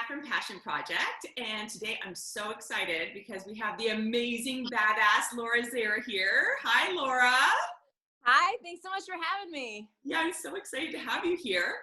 back from Passion Project, and today I'm so excited because we have the amazing, badass Laura Zerra here. Hi, Laura. Hi, thanks so much for having me. Yeah, I'm so excited to have you here.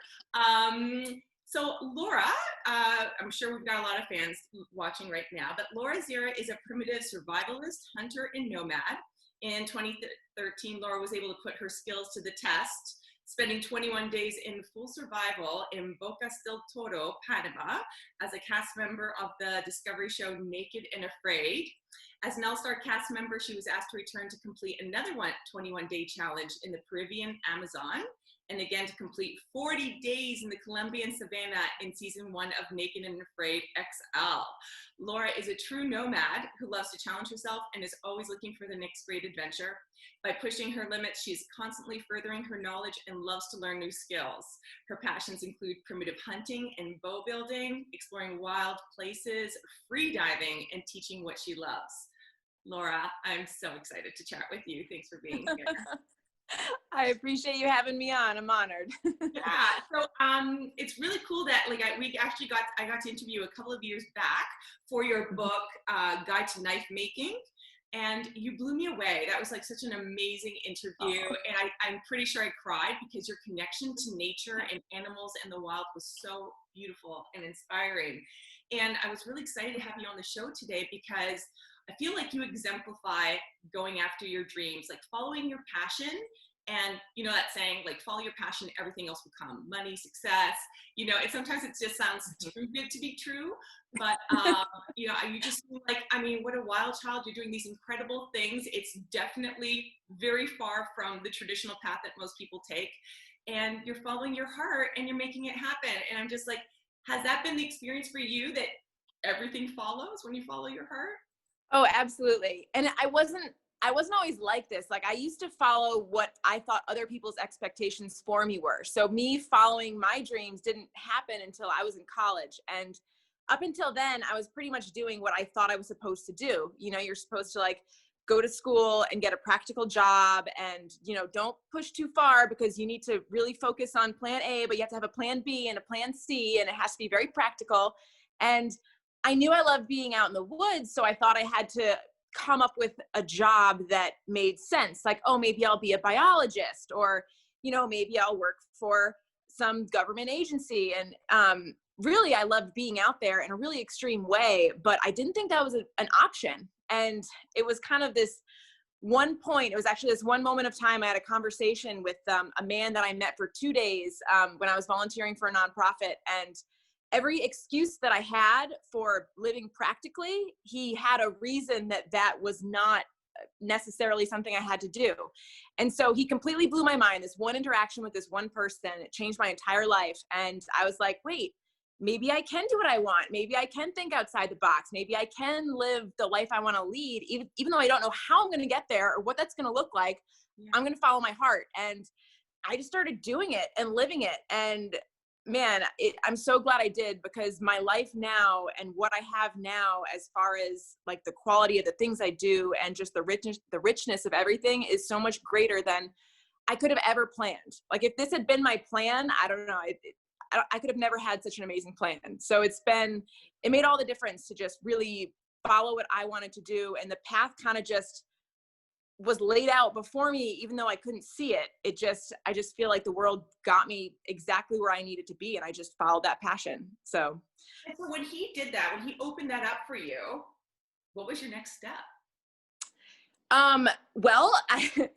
So Laura, I'm sure we've got a lot of fans watching right now, but Laura Zerra is a primitive survivalist, hunter, and nomad. In 2013, Laura was able to put her skills to the test, spending 21 days in full survival in Boca del Toro, Panama, as a cast member of the Discovery show Naked and Afraid. As an all-star cast member, she was asked to return to complete another 21-day challenge in the Peruvian Amazon, and again to complete 40 days in the Colombian savannah in season 1 of Naked and Afraid XL. Laura is a true nomad who loves to challenge herself and is always looking for the next great adventure. By pushing her limits, she's constantly furthering her knowledge and loves to learn new skills. Her passions include primitive hunting and bow building, exploring wild places, free diving, and teaching what she loves. Laura, I'm so excited to chat with you. Thanks for being here. I appreciate you having me on. I'm honored. Yeah, so it's really cool that I got to interview you a couple of years back for your book, Guide to Knife Making, and you blew me away. That was like such an amazing interview, and I'm pretty sure I cried because your connection to nature and animals and the wild was so beautiful and inspiring. And I was really excited to have you on the show today because I feel like you exemplify going after your dreams, like following your passion. And you know that saying, like, follow your passion, everything else will come. Money, success, sometimes it just sounds too good to be true. But, you just feel like, I mean, what a wild child. You're doing these incredible things. It's definitely very far from the traditional path that most people take. And you're following your heart and you're making it happen. And I'm just like, has that been the experience for you, that everything follows when you follow your heart? Oh, absolutely. And I wasn't always like this. Like, I used to follow what I thought other people's expectations for me were. So me following my dreams didn't happen until I was in college. And up until then, I was pretty much doing what I thought I was supposed to do. You're supposed to like go to school and get a practical job and, don't push too far because you need to really focus on plan A, but you have to have a plan B and a plan C, and it has to be very practical. And I knew I loved being out in the woods, so I thought I had to come up with a job that made sense. Like, oh, maybe I'll be a biologist, or, maybe I'll work for some government agency. And really, I loved being out there in a really extreme way, but I didn't think that was an option. And it was kind of this one point, it was actually this one moment of time. I had a conversation with a man that I met for 2 days when I was volunteering for a nonprofit, and every excuse that I had for living practically, he had a reason that was not necessarily something I had to do. And so he completely blew my mind. This one interaction with this one person, it changed my entire life. And I was like, wait, maybe I can do what I want. Maybe I can think outside the box. Maybe I can live the life I want to lead, even though I don't know how I'm going to get there or what that's going to look like. Yeah. I'm going to follow my heart. And I just started doing it and living it. And man, I'm so glad I did, because my life now and what I have now, as far as like the quality of the things I do and just the richness of everything, is so much greater than I could have ever planned. Like, if this had been my plan, I don't know, I could have never had such an amazing plan. So it made all the difference to just really follow what I wanted to do. And the path kind of just was laid out before me, even though I couldn't see it. I just feel like the world got me exactly where I needed to be, and I just followed that passion. So when he did that, when he opened that up for you, what was your next step? Well,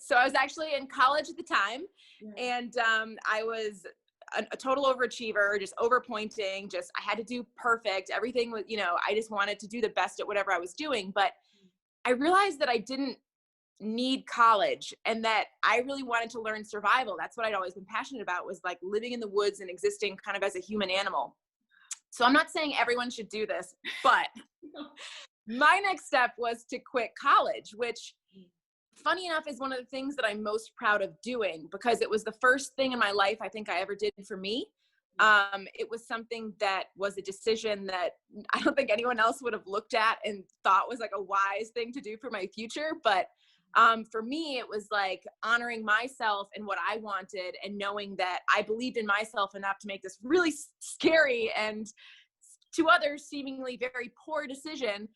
so I was actually in college at the time, and I was a total overachiever, just overpointing. I had to do perfect. Everything was, I just wanted to do the best at whatever I was doing. But I realized that I didn't need college, and that I really wanted to learn survival. That's what I'd always been passionate about, was like living in the woods and existing kind of as a human animal. So I'm not saying everyone should do this, but my next step was to quit college, which, funny enough, is one of the things that I'm most proud of doing, because it was the first thing in my life I think I ever did for me. It was something that was a decision that I don't think anyone else would have looked at and thought was like a wise thing to do for my future. But for me, it was like honoring myself and what I wanted, and knowing that I believed in myself enough to make this really scary and to others, seemingly very poor decision.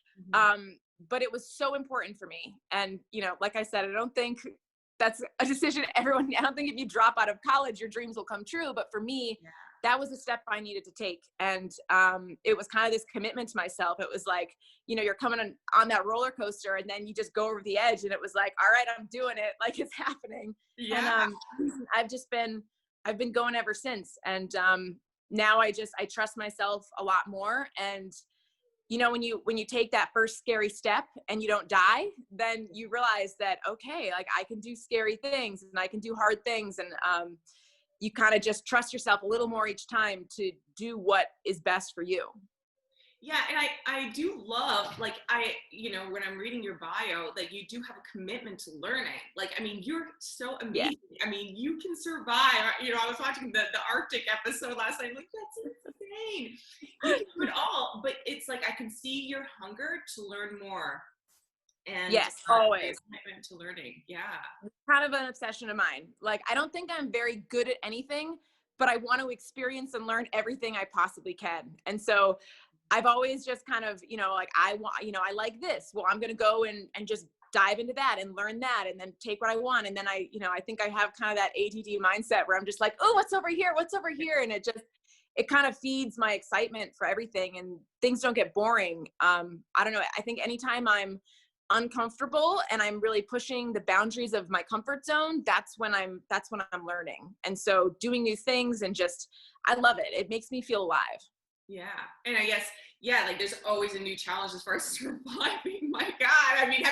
But it was so important for me. And, you know, like I said, I don't think that's a decision everyone, I don't think if you drop out of college, your dreams will come true. But for me, that was a step I needed to take. And it was kind of this commitment to myself. It was like, you know, you're coming on that roller coaster and then you just go over the edge, and it was like, all right, I'm doing it. Like, it's happening. And I've been going ever since. And now I trust myself a lot more. And you know, when you take that first scary step and you don't die, then you realize that, okay, like I can do scary things and I can do hard things. And you kind of just trust yourself a little more each time to do what is best for you. Yeah. And I do love, like, you know, when I'm reading your bio, that you do have a commitment to learning. Like, I mean, you're so amazing. Yeah. I mean, you can survive. You know, I was watching the Arctic episode last night. I'm like, that's insane. You can do it all, but it's like, I can see your hunger to learn more. And yes, always commitment to learning. Yeah. It's kind of an obsession of mine. Like, I don't think I'm very good at anything, but I want to experience and learn everything I possibly can. And so I've always just kind of, you know, like I want, you know, I like this. Well, I'm going to go and just dive into that and learn that and then take what I want. And then I, you know, I think I have kind of that ADD mindset where I'm just like, oh, what's over here? What's over here? And it kind of feeds my excitement for everything, and things don't get boring. I don't know. I think anytime I'm uncomfortable and I'm really pushing the boundaries of my comfort zone, that's when I'm learning. And so doing new things and I love it. It makes me feel alive. Yeah. And I guess, like there's always a new challenge as far as surviving. My God. I mean,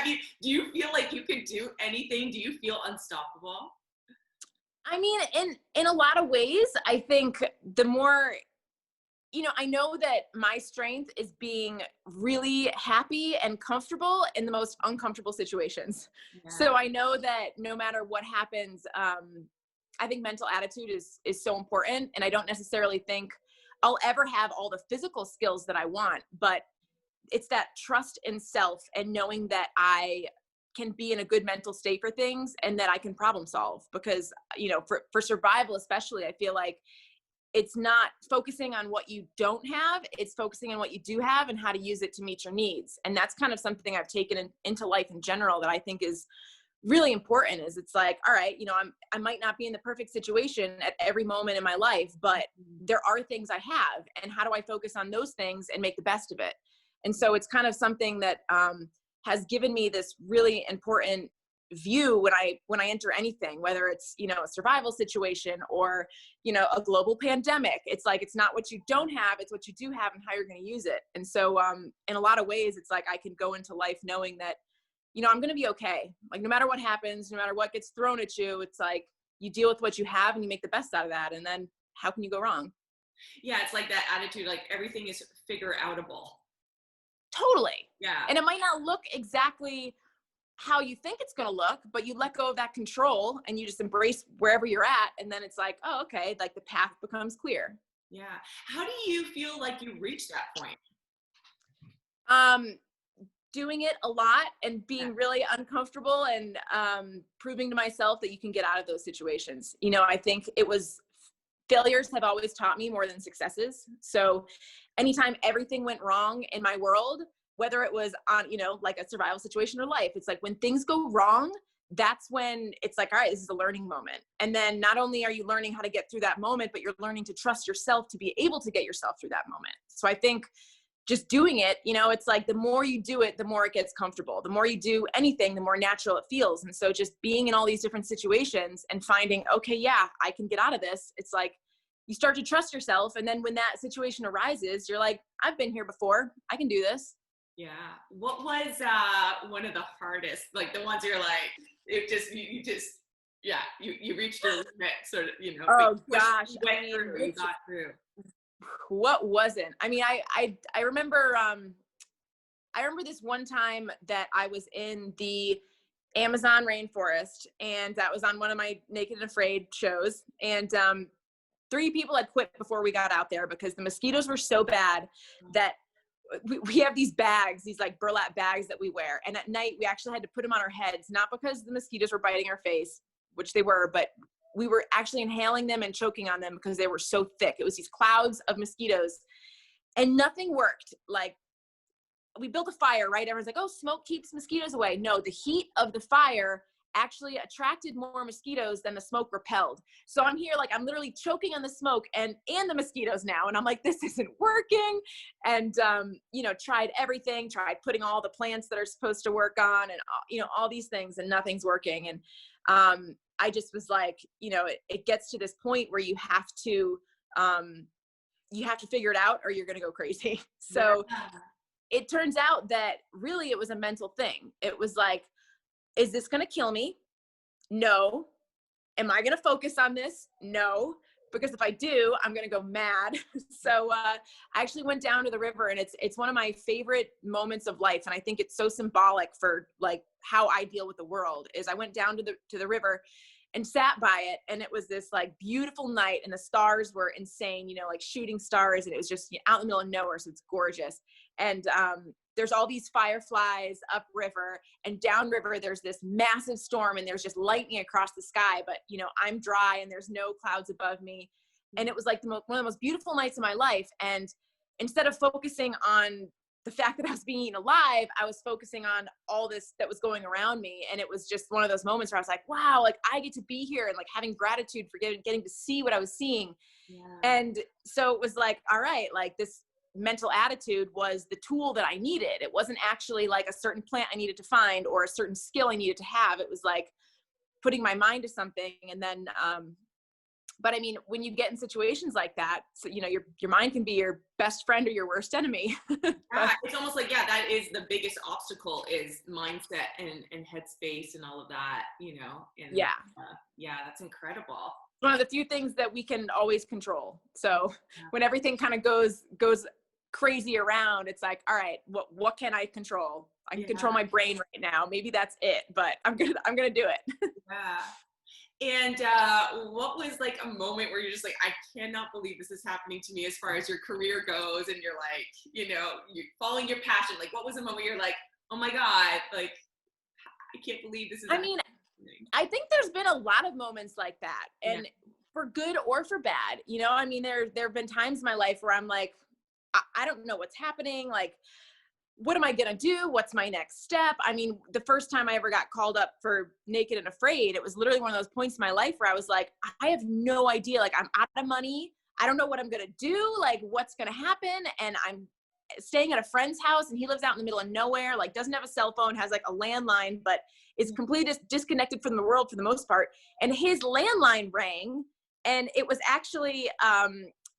do you feel like you could do anything? Do you feel unstoppable? I mean, in a lot of ways, I think the more, you know, I know that my strength is being really happy and comfortable in the most uncomfortable situations. Yeah. So I know that no matter what happens, I think mental attitude is so important. And I don't necessarily think I'll ever have all the physical skills that I want, but it's that trust in self and knowing that I can be in a good mental state for things and that I can problem solve. Because, you know, for survival, especially, I feel like it's not focusing on what you don't have, it's focusing on what you do have and how to use it to meet your needs. And that's kind of something I've taken into life in general that I think is really important. Is it's like, all right, you know, I might not be in the perfect situation at every moment in my life, but there are things I have, and how do I focus on those things and make the best of it? And so it's kind of something that has given me this really important view when I enter anything, whether it's, you know, a survival situation or, you know, a global pandemic. It's like, it's not what you don't have, it's what you do have and how you're going to use it. And so in a lot of ways, it's like I can go into life knowing that, you know, I'm going to be okay. Like, no matter what happens, no matter what gets thrown at you, it's like you deal with what you have and you make the best out of that. And then how can you go wrong? Yeah. It's like that attitude, like everything is figure outable. Totally. Yeah. And it might not look exactly how you think it's going to look, but you let go of that control and you just embrace wherever you're at. And then it's like, oh, okay. Like the path becomes clear. Yeah. How do you feel like you reached that point? Doing it a lot and being really uncomfortable and proving to myself that you can get out of those situations. You know, I think failures have always taught me more than successes. So anytime everything went wrong in my world, whether it was on, you know, like a survival situation or life, it's like when things go wrong, that's when it's like, all right, this is a learning moment. And then not only are you learning how to get through that moment, but you're learning to trust yourself to be able to get yourself through that moment. So I think just doing it, you know, it's like the more you do it, the more it gets comfortable. The more you do anything, the more natural it feels. And so just being in all these different situations and finding, okay, yeah, I can get out of this. It's like you start to trust yourself. And then when that situation arises, you're like, I've been here before. I can do this. Yeah. What was one of the hardest, like the ones you're like, it just, you reached your limit, sort of, you know. Oh gosh. You got through. What wasn't? I mean, I remember this one time that I was in the Amazon rainforest, and that was on one of my Naked and Afraid shows. And 3 people had quit before we got out there because the mosquitoes were so bad that we have these bags, these like burlap bags that we wear. And at night we actually had to put them on our heads, not because the mosquitoes were biting our face, which they were, but we were actually inhaling them and choking on them because they were so thick. It was these clouds of mosquitoes. and nothing worked. Like, we built a fire, right? Everyone's like, oh, smoke keeps mosquitoes away. No, the heat of the fire actually attracted more mosquitoes than the smoke repelled. So I'm here, like, I'm literally choking on the smoke and the mosquitoes now. And I'm like, this isn't working. And, tried everything, tried putting all the plants that are supposed to work on and, all these things, and nothing's working. And I just was like, it gets to this point where you have to figure it out or you're going to go crazy. So it turns out that really it was a mental thing. It was like, is this going to kill me? No. Am I going to focus on this? No. Because if I do, I'm going to go mad. So I actually went down to the river, and it's one of my favorite moments of life. And I think it's so symbolic for like how I deal with the world. Is I went down to the river and sat by it, and it was this like beautiful night, and the stars were insane, like shooting stars, and it was just out in the middle of nowhere, so it's gorgeous. And there's all these fireflies upriver, and downriver there's this massive storm, and there's just lightning across the sky, but I'm dry and there's no clouds above me. And it was like one of the most beautiful nights of my life. And instead of focusing on the fact that I was being eaten alive, I was focusing on all this that was going around me. And it was just one of those moments where I was like, wow, like I get to be here, and like having gratitude for getting to see what I was seeing. Yeah. And so it was like, all right, like this mental attitude was the tool that I needed. It wasn't actually like a certain plant I needed to find or a certain skill I needed to have. It was like putting my mind to something. And then, but I mean, when you get in situations like that, so, your mind can be your best friend or your worst enemy. Yeah, it's almost like, that is the biggest obstacle, is mindset and headspace and all of that, and that's incredible. One of the few things that we can always control. So when everything kind of goes crazy around, it's like, all right, what can I control? I can control my brain right now. Maybe that's it, but I'm gonna do it. Yeah. And what was like a moment where you're just like, I cannot believe this is happening to me as far as your career goes, and you're like, you're following your passion. Like, what was a moment where you're like, oh my God, like, I can't believe this is happening. I think there's been a lot of moments like that, and for good or for bad, there have been times in my life where I'm like, I don't know what's happening. Like, what am I going to do? What's my next step? I mean, the first time I ever got called up for Naked and Afraid, it was literally one of those points in my life where I was like, I have no idea. Like, I'm out of money. I don't know what I'm going to do. Like, what's going to happen? And I'm staying at a friend's house, and he lives out in the middle of nowhere, like doesn't have a cell phone, has like a landline, but is completely disconnected from the world for the most part. And his landline rang, and it was actually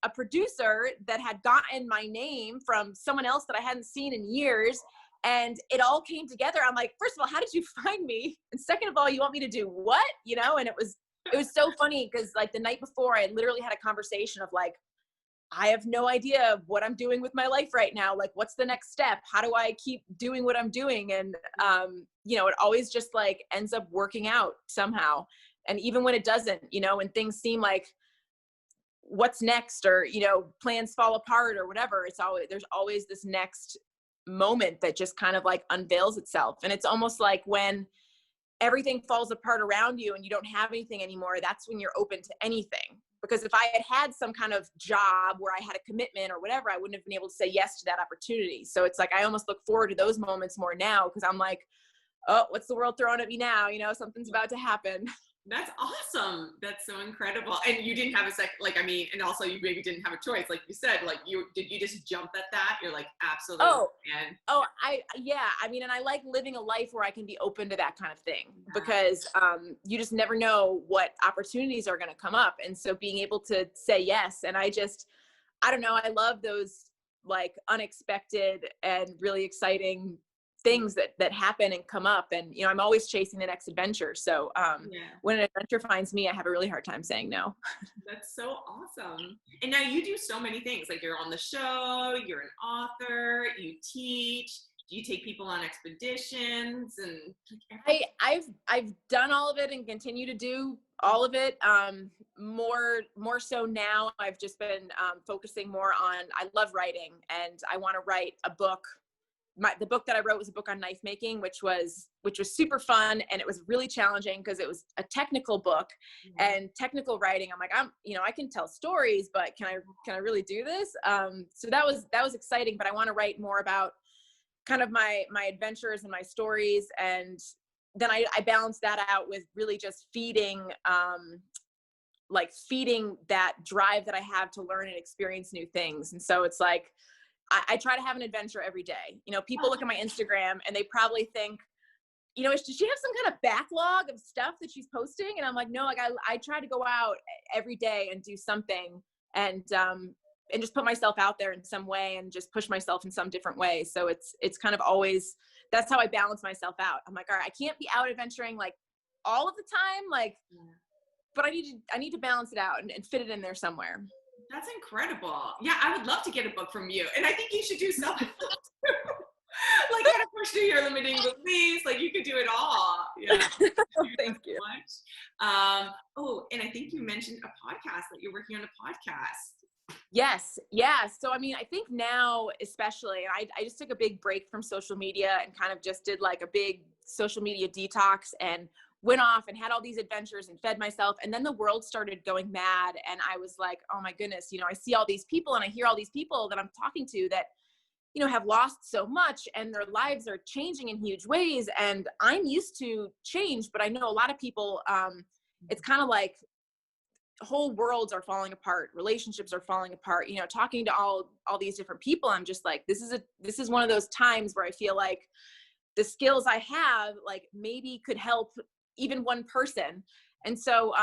a producer that had gotten my name from someone else that I hadn't seen in years. And it all came together. I'm like, first of all, how did you find me? And second of all, you want me to do what? And it was so funny, because like the night before, I literally had a conversation of like, I have no idea what I'm doing with my life right now. Like, what's the next step? How do I keep doing what I'm doing? And, it always just like ends up working out somehow. And even when it doesn't, when things seem like what's next, or, plans fall apart or whatever, there's always this next moment that just kind of like unveils itself. And it's almost like when everything falls apart around you and you don't have anything anymore, that's when you're open to anything. Because if I had some kind of job where I had a commitment or whatever, I wouldn't have been able to say yes to that opportunity. So it's like, I almost look forward to those moments more now, because I'm like, oh, what's the world throwing at me now? Something's about to happen. That's awesome. That's so incredible. And you didn't have a second, and also you maybe didn't have a choice. Like you said, did you just jump at that? You're like, absolutely. And I like living a life where I can be open to that kind of thing, because you just never know what opportunities are going to come up. And so being able to say yes. And I don't know, I love those like unexpected and really exciting things that happen and come up. And, I'm always chasing the next adventure. So when an adventure finds me, I have a really hard time saying no. That's so awesome. And now you do so many things. Like, you're on the show, you're an author, you teach, you take people on expeditions, and I've done all of it and continue to do all of it. More so now, I've just been focusing more on, I love writing, and I want to write a book the book that I wrote was a book on knife making, which was super fun. And it was really challenging because it was a technical book and technical writing. I'm like, I can tell stories, but can I really do this? So that was exciting, but I want to write more about kind of my adventures and my stories. And then I balanced that out with really just feeding that drive that I have to learn and experience new things. And so it's like, I try to have an adventure every day. People look at my Instagram and they probably think, does she have some kind of backlog of stuff that she's posting? And I'm like, no, like I try to go out every day and do something and just put myself out there in some way and just push myself in some different way. So it's kind of always, that's how I balance myself out. I'm like, all right, I can't be out adventuring like all of the time, like, but I need to balance it out and fit it in there somewhere. That's incredible. Yeah, I would love to get a book from you. And I think you should do something like kind of push through your limiting beliefs. Like you could do it all. Yeah. Thank you. And I think you mentioned a podcast, that you're working on a podcast. Yes. Yeah. So, I mean, I think now, especially, I just took a big break from social media and kind of just did like a big social media detox and went off and had all these adventures and fed myself. And then the world started going mad. And I was like, oh my goodness, I see all these people and I hear all these people that I'm talking to that, have lost so much and their lives are changing in huge ways. And I'm used to change, but I know a lot of people, it's kind of like whole worlds are falling apart. Relationships are falling apart, talking to all these different people. I'm just like, this is one of those times where I feel like the skills I have, like maybe could help even one person. And so,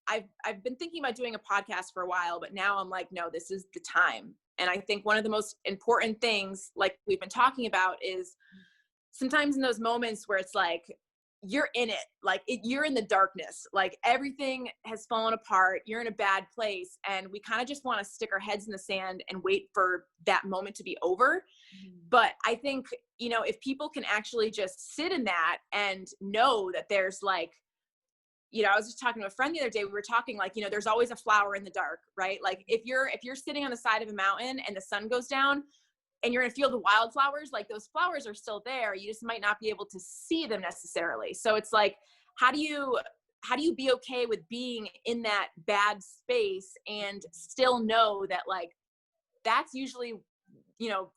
I've been thinking about doing a podcast for a while, but now I'm like, no, this is the time. And I think one of the most important things, like we've been talking about, is sometimes in those moments where it's like, you're in it, like you're in the darkness, like everything has fallen apart, you're in a bad place. And we kind of just want to stick our heads in the sand and wait for that moment to be over. But I think, if people can actually just sit in that and know that there's like, I was just talking to a friend the other day, we were talking like, there's always a flower in the dark, right? Like if you're sitting on the side of a mountain and the sun goes down and you're in a field of wildflowers, like those flowers are still there. You just might not be able to see them necessarily. So it's like, how do you be okay with being in that bad space and still know that like, that's usually,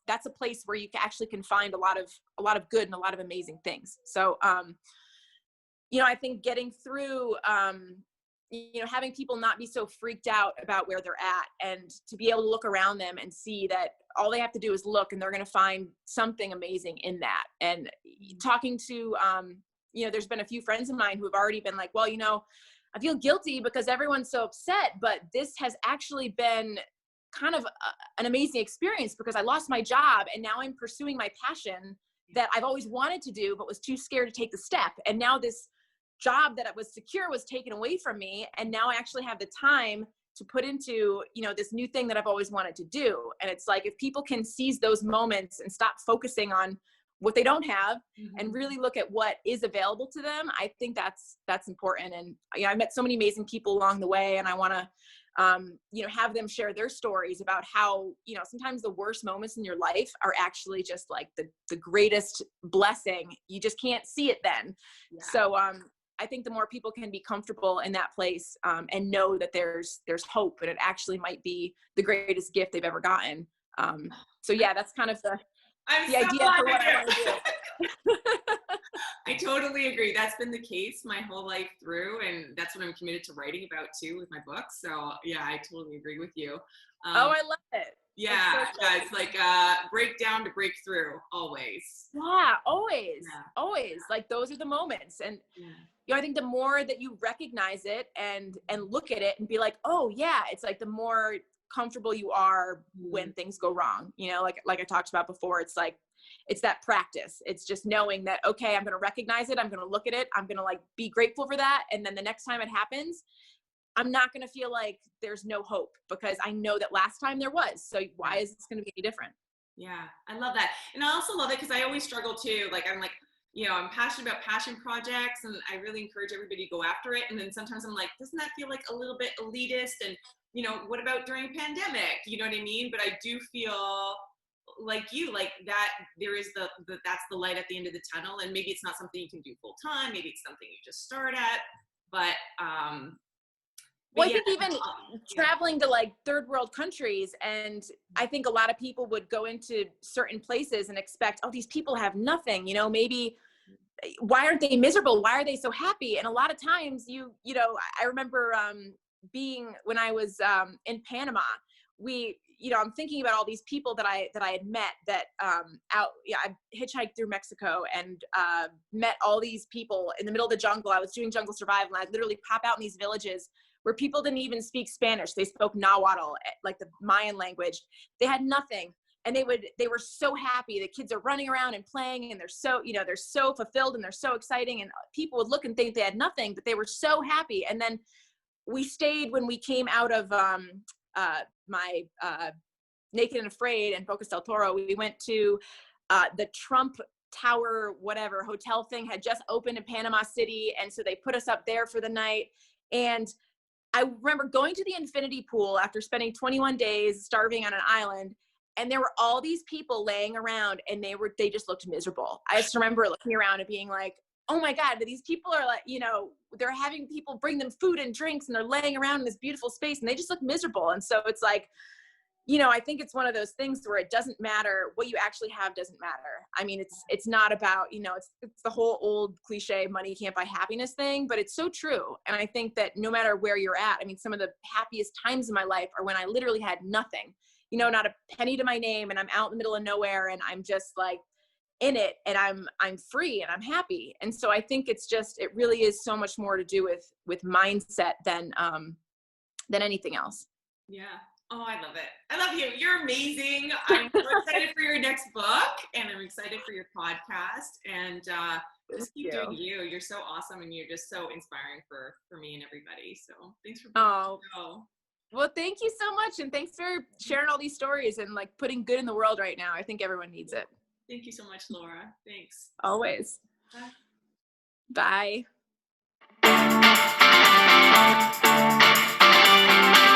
that's a place where you actually can find a lot of good and a lot of amazing things. So, I think getting through, having people not be so freaked out about where they're at and to be able to look around them and see that all they have to do is look and they're going to find something amazing in that. And talking to, there's been a few friends of mine who have already been like, well, I feel guilty because everyone's so upset, but this has actually been kind of an amazing experience because I lost my job and now I'm pursuing my passion that I've always wanted to do, but was too scared to take the step. And now this job that was secure was taken away from me. And now I actually have the time to put into, this new thing that I've always wanted to do. And it's like, if people can seize those moments and stop focusing on what they don't have and really look at what is available to them, I think that's important. And, I met so many amazing people along the way, and I want to, have them share their stories about how, sometimes the worst moments in your life are actually just like the greatest blessing. You just can't see it then. Yeah. So, I think the more people can be comfortable in that place, and know that there's hope and it actually might be the greatest gift they've ever gotten. So yeah, that's kind of the idea for what I want to do. I totally agree. That's been the case my whole life through, and that's what I'm committed to writing about too with my books. So yeah, I totally agree with you. I love it. Yeah, it's like break down to break through always. Yeah, always. Like those are the moments. And I think the more that you recognize it and look at it and be like, oh yeah, it's like the more comfortable you are when things go wrong. Like I talked about before, it's like, it's that practice. It's just knowing that, okay, I'm going to recognize it. I'm going to look at it. I'm going to like be grateful for that. And then the next time it happens, I'm not going to feel like there's no hope because I know that last time there was. So why is this going to be any different? Yeah, I love that. And I also love it because I always struggle too. Like, I'm like, I'm passionate about passion projects and I really encourage everybody to go after it. And then sometimes I'm like, doesn't that feel like a little bit elitist? And, what about during a pandemic? You know what I mean? But I do feel like you, like that there is that's the light at the end of the tunnel, and maybe it's not something you can do full time, maybe it's something you just start at, but well, I yeah, think even traveling to like third world countries, and I think a lot of people would go into certain places and expect, oh, these people have nothing, you know, maybe why aren't they miserable? Why are they so happy? And a lot of times you know, I remember being, when I was in Panama, you know, I'm thinking about all these people that I had met that I hitchhiked through Mexico and met all these people in the middle of the jungle. I was doing jungle survival, and I'd literally pop out in these villages where people didn't even speak Spanish. They spoke Nahuatl, like the Mayan language. They had nothing. And they were so happy. The kids are running around and playing, and they're so, you know, they're so fulfilled and they're so exciting. And people would look and think they had nothing, but they were so happy. And then we stayed, when we came out of my Naked and Afraid and Bocas del Toro, we went to the Trump Tower, whatever hotel thing had just opened in Panama City. And so they put us up there for the night. And I remember going to the infinity pool after spending 21 days starving on an island. And there were all these people laying around, and they just looked miserable. I just remember looking around and being like, oh my God, these people are like, you know, they're having people bring them food and drinks, and they're laying around in this beautiful space, and they just look miserable. And so it's like, you know, I think it's one of those things where it doesn't matter what you actually have, doesn't matter. I mean, it's not about, you know, it's the whole old cliche, money can't buy happiness thing, but it's so true. And I think that no matter where you're at, I mean, some of the happiest times in my life are when I literally had nothing, you know, not a penny to my name, and I'm out in the middle of nowhere, and I'm just like in it, and I'm free and I'm happy. And so I think it really is so much more to do with mindset than anything else. Yeah. Oh, I love it. I love you. You're amazing. I'm so excited for your next book, and I'm excited for your podcast, and just keep doing you. You're so awesome, and you're just so inspiring for me and everybody. So thanks for being on the show. Well, thank you so much. And thanks for sharing all these stories and like putting good in the world right now. I think everyone needs it. Thank you so much, Laura. Thanks. Always. Bye. Bye.